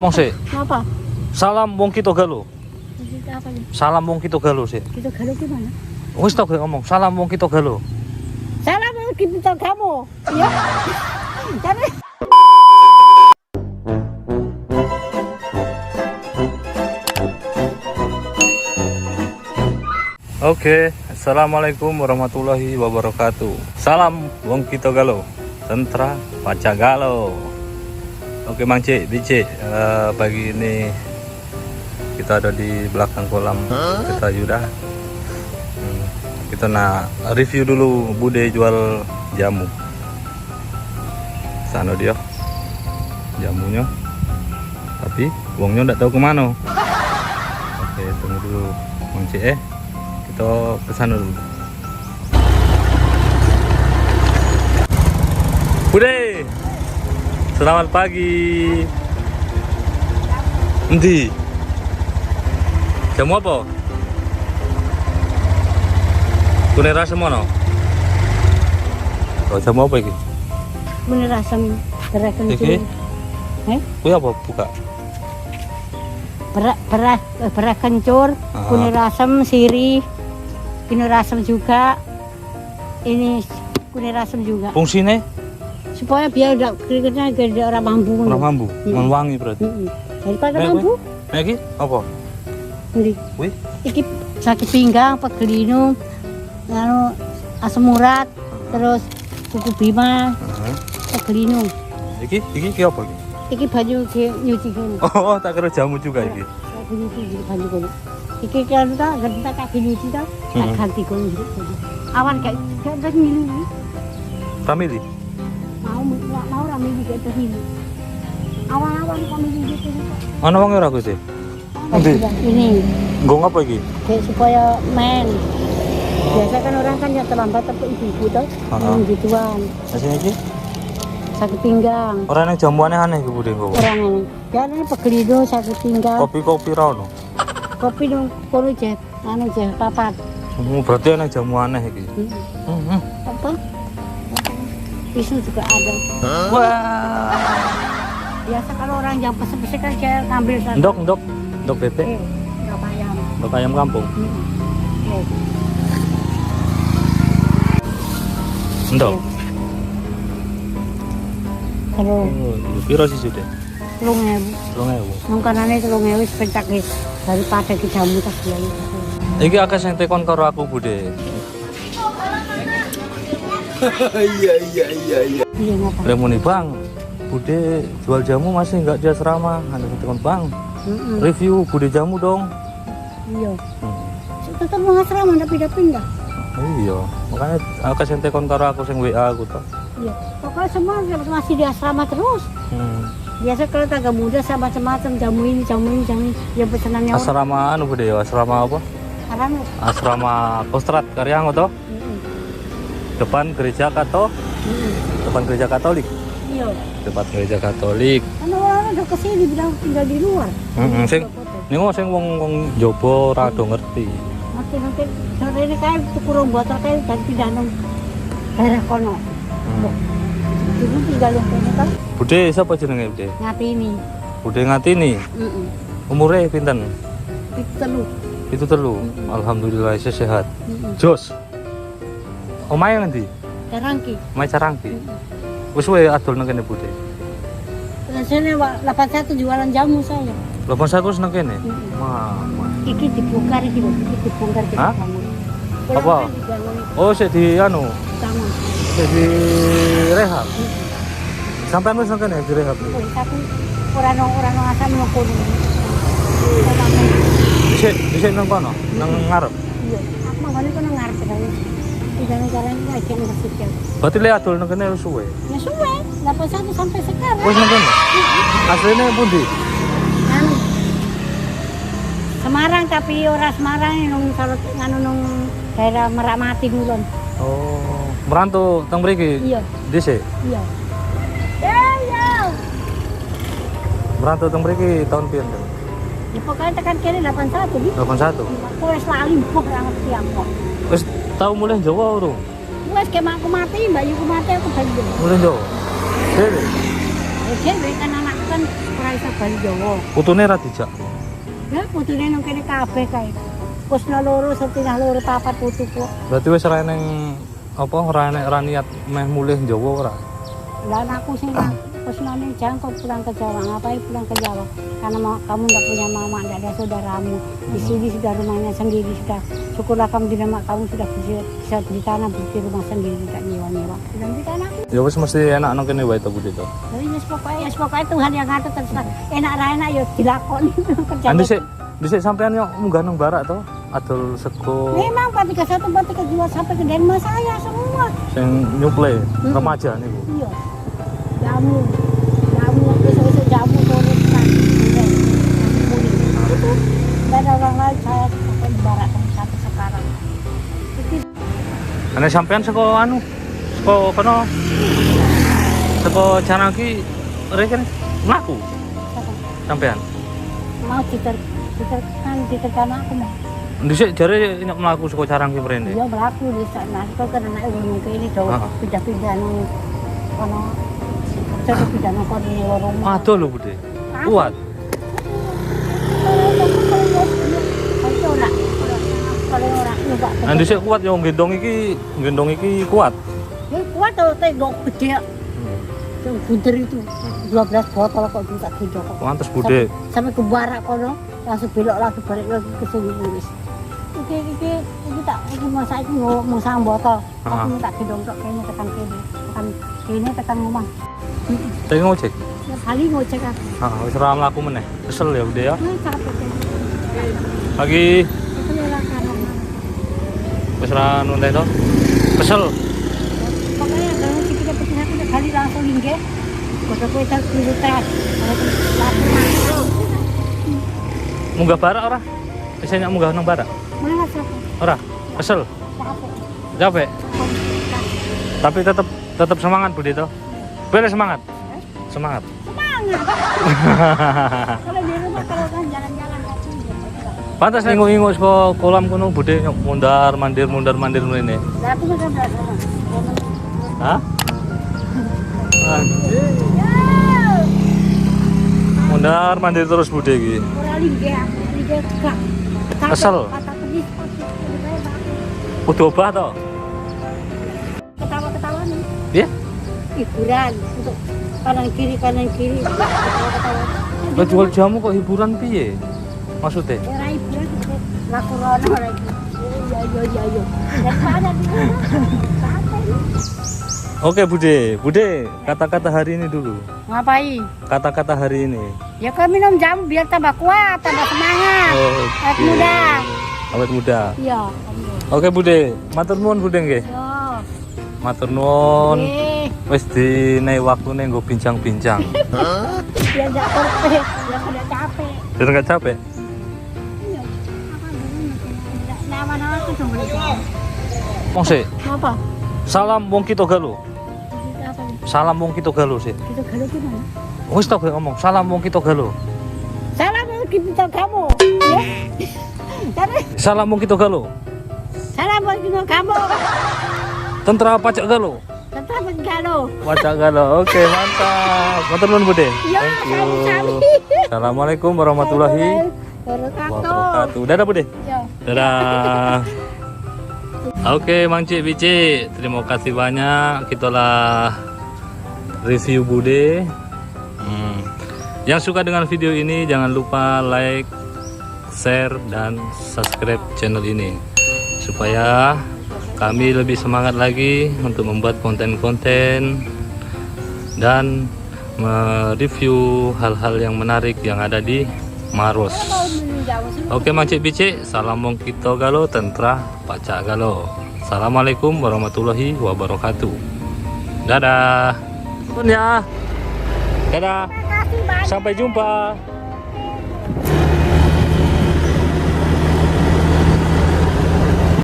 Ngomong sih. Apa? Salam wong kita galo. Apa nih? Salam wong kita galo sih. Kita galo gimana? Wis tok ngomong salam wong kita galo. Salam kita kamu. Ya. Jadi Oke, assalamualaikum warahmatullahi wabarakatuh. Salam wong kita galo. Sentra Paca Galo. Oke Mang C, DJ, pagi ini kita ada di belakang kolam kita Yuda. Kita nak review dulu bude jual jamu. Sana dia jamunya, tapi uangnya nggak tahu kemana. Oke, tunggu dulu Mang C, kita ke sana dulu. Bude, selamat pagi. Endi? Jamu apa? Kune rasa mana? Oh, jamu apa iki? bener asam beras Iki? kencur. Kuwi apa buka? Beras kencur, kunir asam, sirih, kunir asam juga. Ini kunir asam juga. Fungsinya Supaya biar udah keringetnya gede orang mampu. orang mambu, wangi berarti. Daripada Nek, mampu. Nek iki apa? Ini. Wih, Iki sakit pinggang, pegelinu, lalu asam urat, terus kuku bima, pegelinu. iki apa iki? Iki baju nyuci gini. Oh, tak kira jamu juga iki. Kaki nyuci gini baju gini. Iki kan tak ganti kaki nyuci tak, tak ganti gini. Awan kayak gini. Family. Mau ramai juga terhini. Awan-awan kami gitu. Ana wong ora kuwi. Endi? Ini Nggo ngapa iki? kayak supaya main. Biasa kan orang kan yang terlambat tapi ibu-ibu tuh gituan. Asine iki Sakit pinggang. ora nang jamu aneh-aneh iki bude nggo. Orang ini. Ya ini pegelido sakit pinggang. Kopi-kopi ra ono. Kopi dong kono je, papat. Berarti ana jamu aneh iki. Apa? Isu juga ada. Wah. Biasa kalau orang yang pesen-pesen kan saya ngambil satu. Ndok bebek, Ndok ayam. ndok ayam kampung. Ndok. Terus Piro sih sudah? 3.000. 3.000. Nang kanane 3.000 wis pencak daripada ki jamu tak biayi. Iki akeh sing tekon karo aku bude. Iya. Iya ngapa? Remoni bang, bude jual jamu masih nggak di asrama. Ada yang tekon bang. Review bude jamu dong. Iya. Tetap mau asrama ndak pindah-pindah. Iya, makanya akeh sing tekon karo aku sing WA aku toh. Iya. Pokoknya semua masih di asrama terus. Biasa kalau tangga muda sama macam-macam jamu ini. Yang pesenannya orang. Asrama anu bude ya, asrama apa? Karena Asrama Kostrad Karyango toh. Depan gereja depan gereja Katolik. iya. Depan gereja Katolik. Karena orang udah kesini bilang tinggal di luar. Sing wong jobo ora do ngerti. Nanti sore ini kayak kurung botol kayak dan pindah nang daerah kono. Dulu tinggal yang kono kan Bude sapa jenenge Bude? Ngatini. Bude Ngatini. Umure pinten? Itu telu. Itu telu. Alhamdulillah sehat. Jos. Omahe ngendi? Terangki. Omahe Carangki. Wis wae adol nang kene Bude. Rasanya 81 jualan jamu saya. 81 nang kene. Iki dibongkar iki lho, iki dibongkar kita Hah? bangun. Apa? Oh, sik di anu, Bangun. sik di rehab. Sampean wis nang kene di rehab. Tapi orang asam nang kono. Dhisik nang kono, nang ngarep. Iya, aku mangane kono ngarep kae. Tidak caranya lagi yang berpikir. Berarti le adol nang kene wis suwe. Ya suwe, 81 sampai sekarang. Wis nang kene. Asline pundi? Anu. Semarang tapi ora Semarang nang kalau nganu nang daerah Merak Mati ngulon. Oh, merantau teng mriki. Iya. Dhisik. Iya. Iya. Merantau teng mriki tahun pinten? Ya pokoknya tekan kene 81 di. 81. Aku wis lali mbok ora ngerti apa. Wis tau mulai Jawa urung? Wes kemak aku mati, mbak Yuku mati aku balik. Mulai Jawa. Dhewe. Oke, kan anak kan ra iso bali Jawa. Putune ra dijak. Ya putune nang kene kabeh kae. Kusna loro, setinah loro, papat putu kok. Berarti wis ra eneng apa ra niat meh mulih Jawa ora? Lah anakku sing kusnane jangkau pulang ke Jawa. Ngapain pulang ke Jawa? Karena kamu enggak punya mama, enggak ada saudaramu. Di sini sudah rumahnya sendiri sudah. Syukurlah alhamdulillah kamu sudah bisa beli tanah, beli rumah sendiri, tidak nyewa-nyewa. Sudah beli tanah. Ya wis mesti enak nang kene wae to Budi to. Jadi yes pokoknya Tuhan yang ngatur terserah. Enak ra enak ya dilakoni kerja. Anu sik dhisik sampean yo munggah nang barak to, adol sego Memang Pak 31, Pak 32 sampai ke Denmark saya semua. sing nyuple remaja niku. Iya. Jamu besok-besok jamu sore kan. Itu ada orang lain saya sampai di barak sampai sekarang. Ana sampean saka anu, saka kono. Saka Canaki reken mlaku sampean. Mau ditekan aku mah. Dhisik jare nek mlaku saka Carangki mrene. Iya melaku di sana. Itu kan anak gunung ke ini do pindah-pindah nang kono. Jadi pindah nang kono di rumah. Aduh lho Budi. Kuat. Nah, dhisik kuat yo gendong iki kuat. Ya kuat tuh tengok gede. Yang bunder itu 12 botol kok bisa gendong kok. Pantes Budi. Sampai ke barak kono, langsung belok lagi balik lagi ke sini nulis. Iki tak iki mau saiki mau sang botol. Aku tak gendong tok kene tekan kene. Tekan rumah. Saya ngojek. Ya kali ngojek kan. Wis ora mlaku meneh. Kesel ya Budi ya. Capek. Pagi wis ra nuntek to. Kesel. Pokoknya kalau kita pesan aku kali langsung linggih. Kota kita prioritas. Munggah barak ora? Bisa nyak munggah nang barak? Mana sih? Ora? Kesel. Capek. Tapi tetap semangat Budi to. Boleh semangat. Semangat. Semangat. Kalau di rumah kalau kan jalan-jalan Pantas ngingu-ngingu saka kolam kono Budi mondar-mandir mrene. Lah aku kan Hah? Mondar-mandir terus Budi iki. ora linggih gak. Kesel. Kata pedis. Kudu obah to? Ketawa-ketawa nih. Piye? Hiburan untuk kanan kiri. Ketawa-ketawa. Lah jual jamu kok hiburan piye? Maksudnya? Ora hiburan lah corona lagi. Iya. Dan mana di rumah? Oke Bude, kata-kata hari ini dulu. Ngapain? Kata-kata hari ini. Ya kau minum jamu biar tambah kuat, tambah semangat. Awet oke. muda. Awet muda. Iya. Oke Bude, matur nuwun Bude nggih. Yo. Matur nuwun. Eh, Wis dinai waktune nggo bincang-bincang. biar enggak capek, biar enggak capek. Biar enggak capek. Iya. Nama-nama tuh cuma Wong sik, apa? salam wong kita galo. Apa? Salam wong kita galo sik. Kita galau gimana? Wis tau gue ngomong, salam wong kita galo. Salam kita kamu. Ya. Salam wong kita galo. Salam kita kamu. Tentara pajak galo. Tetap galau. Pajak galo. Oke, mantap. Matur nuwun Bude. Ya, Thank you. sami-sami. Assalamualaikum warahmatullahi Wabarakatuh. wabarakatuh. Dadah Bude. Ya. Dadah. Oke, Mang Cik Bici, terima kasih banyak. Kitalah review Bude. Yang suka dengan video ini jangan lupa like, share, dan subscribe channel ini supaya kami lebih semangat lagi untuk membuat konten-konten dan mereview hal-hal yang menarik yang ada di Maros. Oke Mang Cik Bici, salam wong kita galo, tentara pacak galo. Assalamualaikum warahmatullahi wabarakatuh. Dadah. Ya. Dadah. Sampai jumpa.